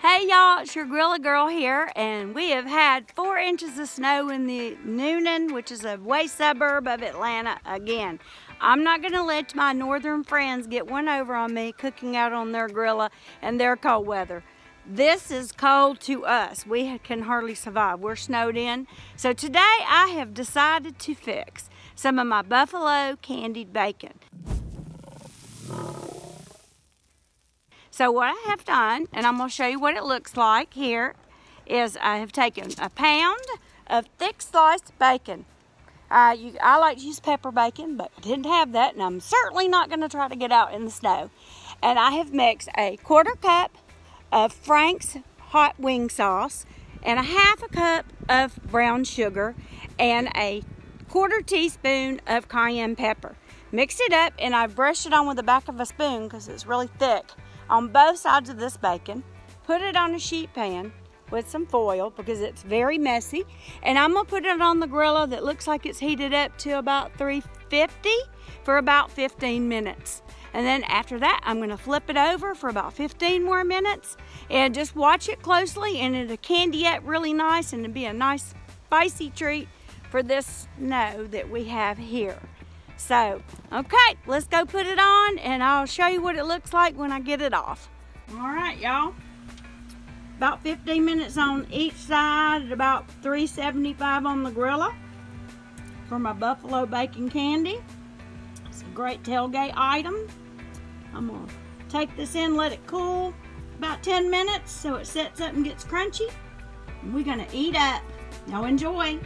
Hey y'all, it's your Grilla girl here, and we have had 4 inches of snow in the Newnan, which is a way suburb of Atlanta again. I'm not going to let my northern friends get one over on me cooking out on their Grilla and their cold weather. This is cold to us. We can hardly survive. We're snowed in. So today I have decided to fix some of my buffalo candied bacon. So what I have done, and I'm going to show you what it looks like here, is I have taken a pound of thick sliced bacon. I like to use pepper bacon, but I didn't have that, and I'm certainly not going to try to get out in the snow. And I have mixed a 1/4 cup of Frank's hot wing sauce and a 1/2 cup of brown sugar and a 1/4 teaspoon of cayenne pepper. Mixed it up, and I brushed it on with the back of a spoon because it's really thick on both sides of this bacon. Put it on a sheet pan with some foil because it's very messy, and I'm gonna put it on the Grilla that looks like it's heated up to about 350 for about 15 minutes. And then after that, I'm gonna flip it over for about 15 more minutes and just watch it closely, and it'll candy up really nice, and it'll be a nice spicy treat for this snow that we have here. So, okay, let's go put it on, and I'll show you what it looks like when I get it off. All right, y'all. About 15 minutes on each side at about 375 on the Grilla for my buffalo bacon candy. It's a great tailgate item. I'm gonna take this in, let it cool about 10 minutes so it sets up and gets crunchy. And we're gonna eat up. Y'all enjoy.